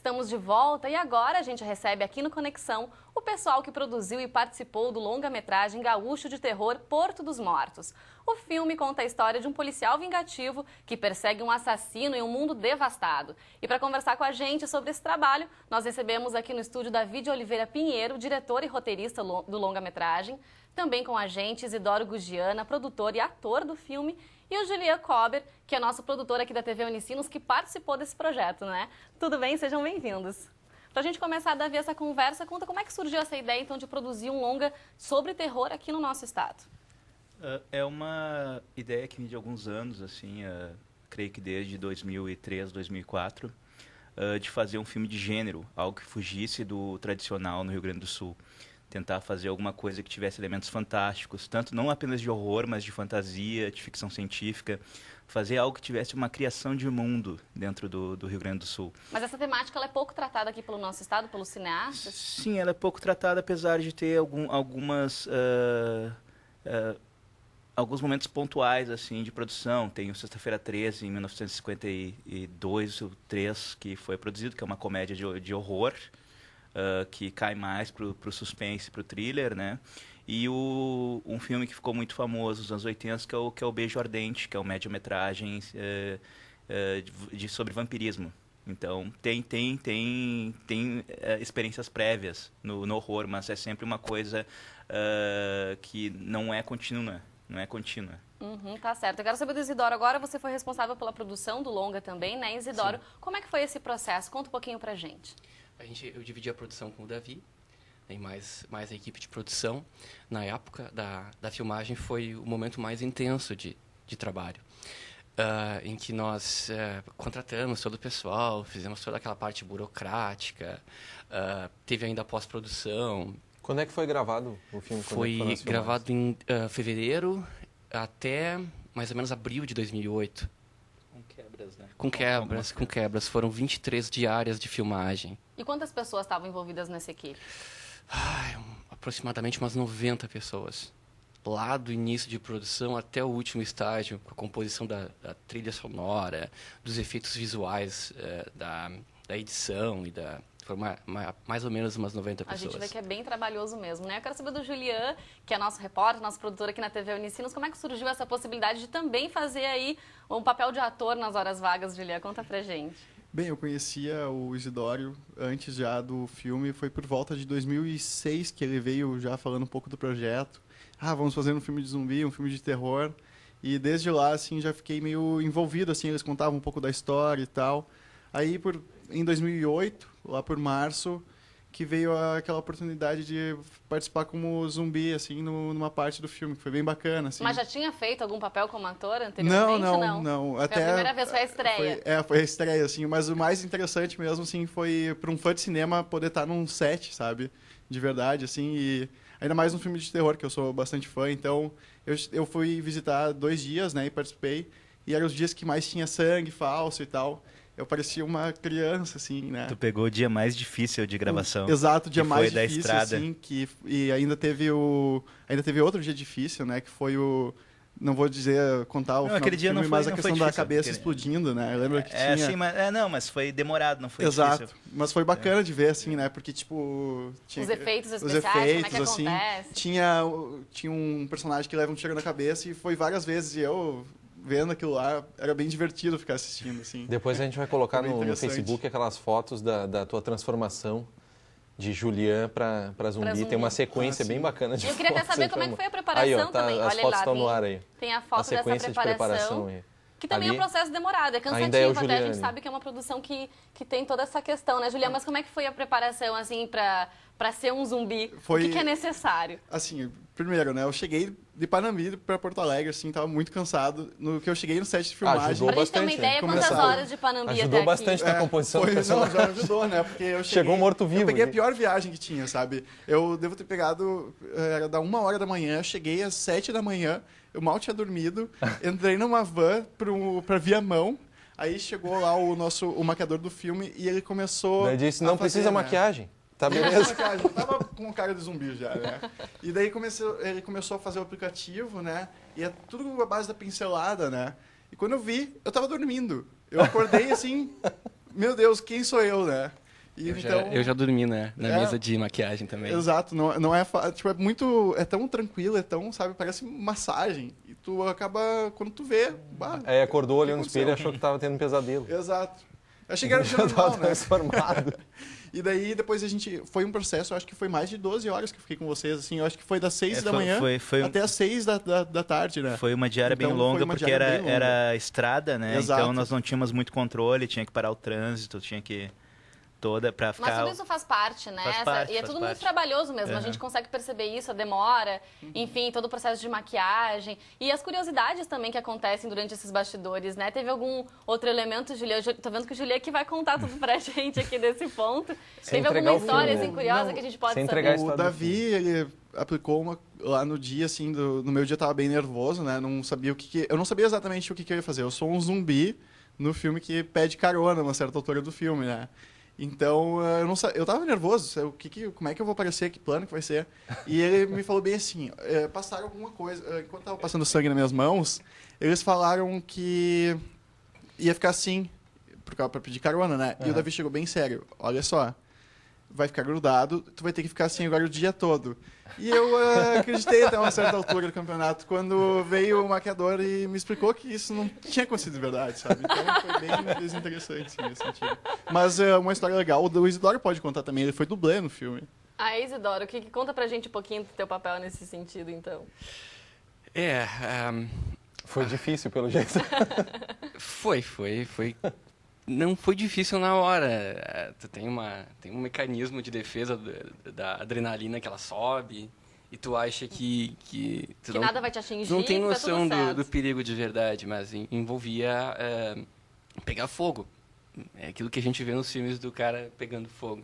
estamos de volta e agora a gente recebe aqui no Conexão o pessoal que produziu e participou do longa-metragem gaúcho de terror Porto dos Mortos. O filme conta a história de um policial vingativo que persegue um assassino em um mundo devastado. E para conversar com a gente sobre esse trabalho, nós recebemos aqui no estúdio David Oliveira Pinheiro, diretor e roteirista do longa-metragem, também com a gente Isidoro Gugiana, produtor e ator do filme, e o Julian Kober, que é nosso produtor aqui da TV Unicinos, que participou desse projeto, né? Tudo bem? Sejam bem-vindos. Para a gente começar a ver essa conversa, conta como é que surgiu essa ideia, então, de produzir um longa sobre terror aqui no nosso estado. É uma ideia que vem de alguns anos, assim, creio que desde 2003, 2004, de fazer um filme de gênero, algo que fugisse do tradicional no Rio Grande do Sul. Tentar fazer alguma coisa que tivesse elementos fantásticos, tanto não apenas de horror, mas de fantasia, de ficção científica. Fazer algo que tivesse uma criação de mundo dentro do Rio Grande do Sul. Mas essa temática ela é pouco tratada aqui pelo nosso estado, pelos cineastas? Sim, ela é pouco tratada, apesar de ter alguns momentos pontuais assim de produção. Tem o Sexta-feira 13, em 1952, o 3, que foi produzido, que é uma comédia de horror, que cai mais pro suspense, pro thriller, né? E um filme que ficou muito famoso nos anos 80, que é o Beijo Ardente, que é uma média-metragem sobre vampirismo. Então, tem experiências prévias no horror, mas é sempre uma coisa que não é contínua. Tá certo. Eu quero saber do Isidoro agora. Você foi responsável pela produção do longa também, né, Isidoro? Sim. Como é que foi esse processo? Conta um pouquinho pra gente. Eu dividi a produção com o Davi, e mais a equipe de produção. Na época da filmagem foi o momento mais intenso de trabalho, em que nós contratamos todo o pessoal, fizemos toda aquela parte burocrática, teve ainda a pós-produção. Quando é que foi gravado o filme? Foi gravado em fevereiro até mais ou menos abril de 2008. Com quebras. Foram 23 diárias de filmagem. E quantas pessoas estavam envolvidas nessa equipe? Aproximadamente umas 90 pessoas. Lá do início de produção até o último estágio, com a composição da trilha sonora, dos efeitos visuais, da edição e Foram mais ou menos umas 90 pessoas. A gente vê que é bem trabalhoso mesmo, né? Eu quero saber do Julian, que é nosso repórter, nosso produtor aqui na TV Unicinos, como é que surgiu essa possibilidade de também fazer aí um papel de ator nas horas vagas, Julian? Conta pra gente. Bem, eu conhecia o Isidório antes já do filme, foi por volta de 2006 que ele veio já falando um pouco do projeto. Vamos fazer um filme de zumbi, um filme de terror. E desde lá, assim, já fiquei meio envolvido, assim, eles contavam um pouco da história e tal. Aí, em 2008, lá por março, que veio aquela oportunidade de participar como zumbi, assim, numa parte do filme, que foi bem bacana, assim. Mas já tinha feito algum papel como ator anteriormente? Não. Foi a primeira vez, foi a estreia. Foi a estreia, assim, mas o mais interessante mesmo, assim, foi para um fã de cinema poder estar num set, sabe? De verdade, assim, e ainda mais num filme de terror, que eu sou bastante fã, então eu fui visitar 2 dias, né, e participei, e eram os dias que mais tinha sangue falso e tal. Eu parecia uma criança, assim, né? Tu pegou o dia mais difícil de gravação. Exato, o dia mais difícil, da estrada. Assim, e ainda teve outro dia difícil, né? Que foi não vou contar o final aquele do dia filme, mas a questão da cabeça aquele... explodindo, né? Lembra que tinha... Sim, mas foi demorado, não foi Exato, difícil. mas foi bacana de ver, assim, né? Porque, tipo... Os efeitos especiais, como é que assim, acontece? Tinha um personagem que leva um tiro na cabeça e foi várias vezes, e eu... vendo aquilo lá, era bem divertido ficar assistindo, assim. Depois a gente vai colocar no Facebook aquelas fotos da tua transformação de Julian para zumbi. Tem uma sequência bem bacana de fotos. Eu queria até saber como é que foi a preparação aí, ó, também. As Olha fotos lá, estão no ar aí. Tem a foto dessa preparação aí. Que também é um processo demorado, é cansativo, até a gente sabe que é uma produção que tem toda essa questão, né, Juliana? Mas como é que foi a preparação, assim, para ser um zumbi? O que é necessário? Assim, primeiro, né, eu cheguei de Panambi para Porto Alegre, assim, tava muito cansado. No que eu cheguei no set de filmagem... Ajudou pra gente ter uma ideia, quantas horas de Panambi até aqui? Ajudou bastante na composição do personagem. Já ajudou, né, porque eu cheguei... Chegou morto-vivo. Eu peguei a pior viagem que tinha, sabe? Eu devo ter pegado... Era da 1h da manhã, eu cheguei às 7 da manhã, eu mal tinha dormido, entrei numa van pra Viamão, aí chegou lá o maquiador do filme e ele começou Ele disse, não precisa maquiagem. Tá beleza? Eu tava com cara de zumbi já, né? E daí ele começou a fazer o aplicativo, né? E é tudo à base da pincelada, né? E quando eu vi, eu tava dormindo. Eu acordei assim, meu Deus, quem sou eu, né? E, eu já dormi na mesa de maquiagem também. Exato, não é, tipo, é muito, é tão tranquilo, é tão, sabe, parece massagem. E tu acaba, quando tu vê, Aí acordou, olhou no espelho e achou que tava tendo um pesadelo. Exato. Eu achei que era normal, né? Transformado. E daí, depois foi um processo, eu acho que foi mais de 12 horas que eu fiquei com vocês, assim, eu acho que foi das 6 da manhã até as 6 da tarde, né? Foi uma diária bem longa, porque era estrada, né? Exato. Então nós não tínhamos muito controle, tinha que parar o trânsito, tinha que pra ficar... Mas tudo isso faz parte, né? E é tudo muito trabalhoso mesmo. A gente consegue perceber isso, a demora, enfim, todo o processo de maquiagem. E as curiosidades também que acontecem durante esses bastidores, né? Teve algum outro elemento, Julia? Eu tô vendo que o Julia que vai contar tudo pra gente aqui desse ponto. Teve alguma história assim, curiosa que a gente pode saber? O Davi, ele aplicou uma lá no dia, assim, no meu dia eu tava bem nervoso, né? Não sabia eu não sabia exatamente o que eu ia fazer. Eu sou um zumbi no filme que pede carona, uma certa altura do filme, né? Então, eu tava nervoso, como é que eu vou aparecer, que plano que vai ser? E ele me falou bem assim, passaram alguma coisa, enquanto tava passando sangue nas minhas mãos, eles falaram que ia ficar assim, pra pedir carona, né? E o Davi chegou bem sério, olha só, vai ficar grudado, tu vai ter que ficar assim agora o dia todo. E eu acreditei até uma certa altura do campeonato, quando veio o maquiador e me explicou que isso não tinha acontecido de verdade, sabe? Então foi bem desinteressante, assim, nesse sentido. Mas uma história legal, o Isidoro pode contar também, ele foi dublê no filme. Isidoro, conta pra gente um pouquinho do teu papel nesse sentido, então. Foi difícil, pelo jeito. Foi. Não foi difícil na hora. Tu tem um mecanismo de defesa da adrenalina que ela sobe e tu acha que nada vai te atingir. Tu não tem noção do perigo de verdade, mas envolvia pegar fogo. É aquilo que a gente vê nos filmes do cara pegando fogo.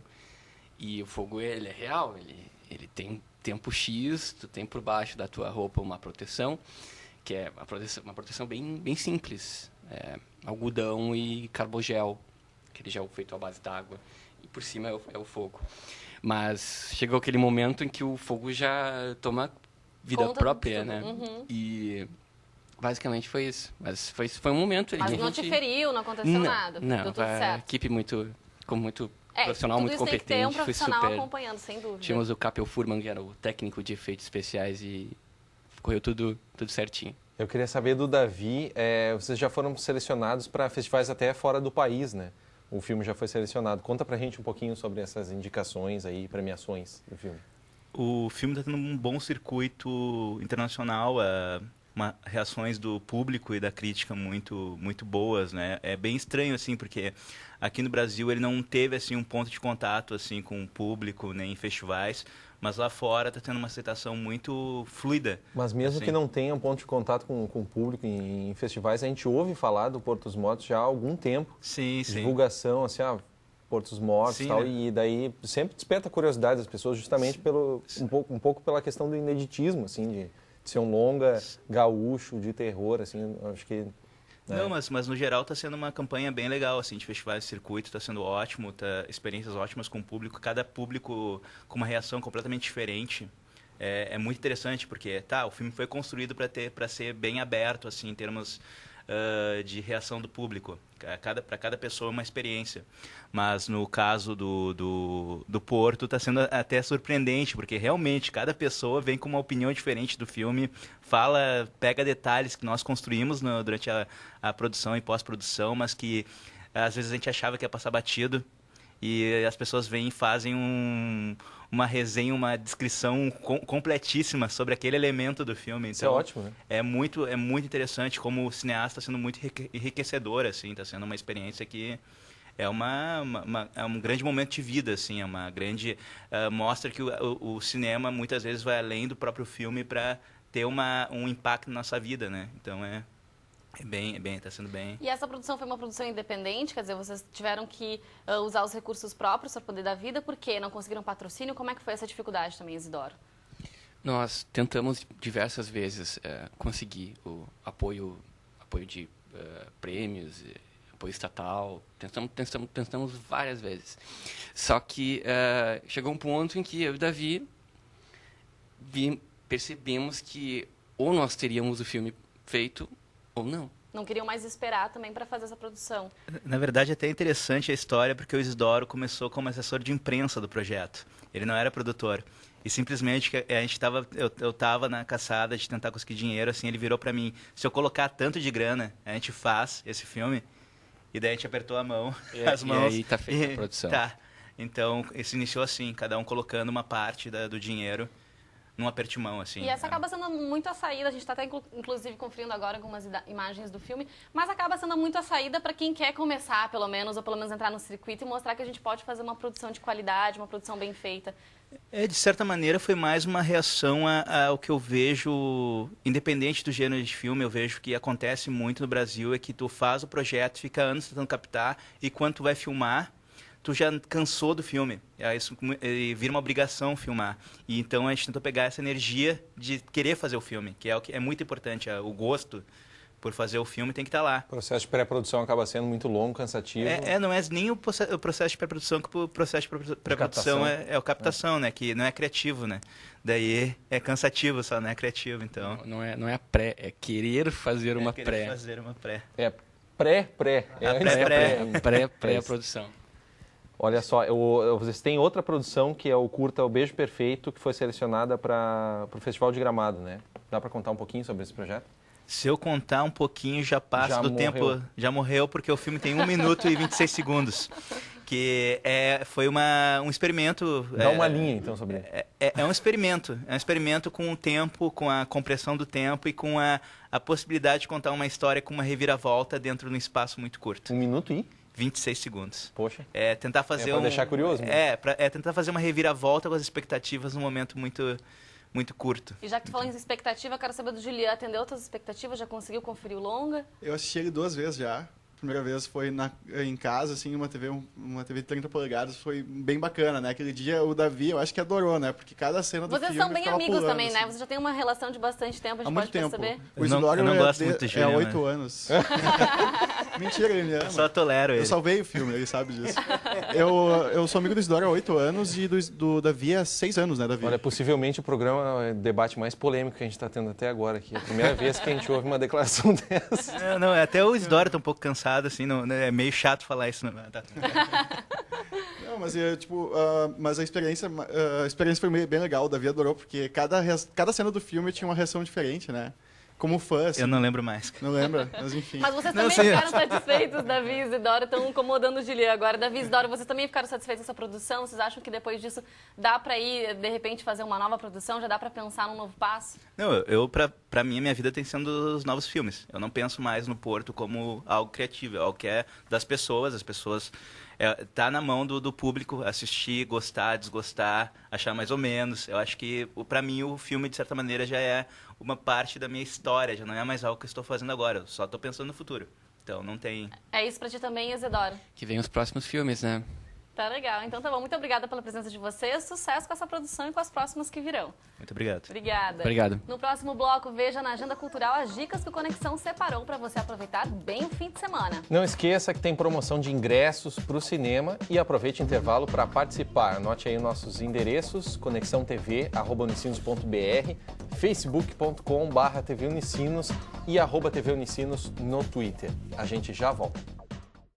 E o fogo, ele é real. Ele tem tempo X, tu tem por baixo da tua roupa uma proteção, que é uma proteção bem simples. Algodão e carbogel, aquele gel feito à base d'água, e por cima é o fogo. Mas chegou aquele momento em que o fogo já toma vida própria, né? E basicamente foi isso. Mas foi um momento... Mas não te feriu, não aconteceu nada? Não, deu tudo certo. A equipe muito profissional, muito competente. Tem que ter um profissional acompanhando, sem dúvida. Tínhamos o Capel Furman, que era o técnico de efeitos especiais, e correu tudo certinho. Eu queria saber do Davi, vocês já foram selecionados para festivais até fora do país, né? O filme já foi selecionado. Conta pra gente um pouquinho sobre essas indicações aí, premiações do filme. O filme está tendo um bom circuito internacional, reações do público e da crítica muito boas, né? É bem estranho, assim, porque aqui no Brasil ele não teve, assim, um ponto de contato, assim, com o público, nem em festivais, mas lá fora está tendo uma aceitação muito fluida. Mas mesmo assim, que não tenha um ponto de contato com o público em festivais, a gente ouve falar do Porto dos Mortos já há algum tempo. Sim. Divulgação, assim, Porto dos Mortos e tal, né? E daí sempre desperta a curiosidade das pessoas, justamente um pouco pela questão do ineditismo, assim, de ser um longa gaúcho de terror, assim, acho que... Não, mas no geral está sendo uma campanha bem legal, assim, de festivais, circuito, está sendo ótimo, experiências ótimas com o público, cada público com uma reação completamente diferente. É muito interessante, porque o filme foi construído para ser bem aberto, assim, em termos de reação do público. Para cada pessoa é uma experiência. Mas no caso do Porto está sendo até surpreendente, porque realmente cada pessoa vem com uma opinião diferente do filme, pega detalhes que nós construímos durante a produção e pós-produção, mas que às vezes a gente achava que ia passar batido, e as pessoas vêm e fazem uma resenha, uma descrição completíssima sobre aquele elemento do filme. Então, isso é ótimo, né? É muito interessante, como o cineasta está sendo muito enriquecedor, assim, está sendo uma experiência que é um grande momento de vida, assim, é uma grande... mostra que o cinema muitas vezes vai além do próprio filme para ter um impacto na nossa vida, né? Então está sendo bem... E essa produção foi uma produção independente? Quer dizer, vocês tiveram que usar os recursos próprios para poder dar vida? Por quê? Não conseguiram patrocínio? Como é que foi essa dificuldade também, Isidoro? Nós tentamos diversas vezes conseguir o apoio de prêmios, apoio estatal. Tentamos várias vezes. Só que chegou um ponto em que eu e o Davi percebemos que ou nós teríamos o filme feito ou não. Não queriam mais esperar também para fazer essa produção. Na verdade, é até interessante a história, porque o Isidoro começou como assessor de imprensa do projeto. Ele não era produtor. E simplesmente a gente eu estava na caçada de tentar conseguir dinheiro, assim, ele virou para mim, se eu colocar tanto de grana, a gente faz esse filme. E daí a gente apertou a mão, as mãos. E aí tá feita a produção. Tá. Então, isso iniciou assim, cada um colocando uma parte do dinheiro num apertimão, assim. E essa acaba sendo muito a saída, a gente está até inclusive conferindo agora algumas imagens do filme, mas acaba sendo muito a saída para quem quer começar, pelo menos, ou pelo menos entrar no circuito e mostrar que a gente pode fazer uma produção de qualidade, uma produção bem feita. De certa maneira, foi mais uma reação ao que eu vejo, independente do gênero de filme, eu vejo que acontece muito no Brasil, é que tu faz o projeto, fica anos tentando captar, e quando tu vai filmar, tu já cansou do filme. Isso vira uma obrigação filmar. E então a gente tentou pegar essa energia de querer fazer o filme, que é o que é muito importante. O gosto por fazer o filme tem que estar lá. O processo de pré-produção acaba sendo muito longo, cansativo. Não é nem o processo de pré-produção, que o processo de pré-produção é a captação, né? Que não é criativo, né? Daí é cansativo só, não é criativo, então. Não é a pré, é querer fazer uma pré. Fazer uma pré. É pré-pré. Pré-produção. Olha só, vocês têm outra produção que é o curta O Beijo Perfeito, que foi selecionada para o Festival de Gramado, né? Dá para contar um pouquinho sobre esse projeto? Se eu contar um pouquinho, já passa do tempo. Já morreu, porque o filme tem 1 minuto e 26 segundos. Que foi um experimento. Dá uma linha, então, sobre ele. É um experimento. É um experimento com o tempo, com a compressão do tempo e com a possibilidade de contar uma história com uma reviravolta dentro de um espaço muito curto. 1 minuto e? 26 segundos. Poxa. Tentar fazer pra deixar curioso, né? Tentar fazer uma reviravolta com as expectativas num momento muito curto. E já que tu falou em expectativa, eu quero saber do Julián, atendeu outras expectativas? Já conseguiu conferir o longa? Eu assisti ele 2 vezes já. A primeira vez foi em casa, assim, uma TV de 30 polegadas, foi bem bacana, né? Aquele dia o Davi, eu acho que adorou, né? Porque cada cena do filme Vocês são bem amigos pulando, também, né? assim. Vocês já têm uma relação de bastante tempo, a gente pode perceber. O Isidoro eu não gosto muito do Julián, 8 anos. Mentira, ele me ama. Eu só tolero ele. Eu salvei o filme, ele sabe disso. Eu sou amigo do Isidoro há 8 anos e do Davi há 6 anos, né, Davi? Olha, possivelmente o programa é o debate mais polêmico que a gente está tendo até agora aqui. É a primeira vez que a gente ouve uma declaração dessa. Não, até o Isidoro tá um pouco cansado, assim, é meio chato falar isso. Não, mas mas a experiência foi bem legal, o Davi adorou, porque cada cena do filme tinha uma reação diferente, né? Como fã, assim. Eu não lembro mais. Não lembra? Mas enfim. Mas vocês também ficaram satisfeitos, Davi e Isidoro, estão incomodando o Julián agora. Davi e Isidoro, vocês também ficaram satisfeitos com essa produção? Vocês acham que depois disso dá para ir, de repente, fazer uma nova produção? Já dá para pensar num novo passo? Não, pra mim, a minha vida tem sendo os novos filmes. Eu não penso mais no Porto como algo criativo, é algo que é das pessoas, as pessoas... tá na mão do público assistir, gostar, desgostar, achar mais ou menos. Eu acho que, para mim, o filme, de certa maneira, já é uma parte da minha história, já não é mais algo que eu estou fazendo agora, eu só estou pensando no futuro. Então, não tem... É isso para ti também, Isidoro? Que vem os próximos filmes, né? Tá legal. Então tá bom. Muito obrigada pela presença de vocês. Sucesso com essa produção e com as próximas que virão. Muito obrigado. Obrigada. Obrigado. No próximo bloco, veja na Agenda Cultural as dicas que o Conexão separou para você aproveitar bem o fim de semana. Não esqueça que tem promoção de ingressos para o cinema e aproveite o intervalo para participar. Anote aí nossos endereços, conexãotv@unicinos.br, facebook.com/tvunicinos e @tvunicinos no Twitter. A gente já volta.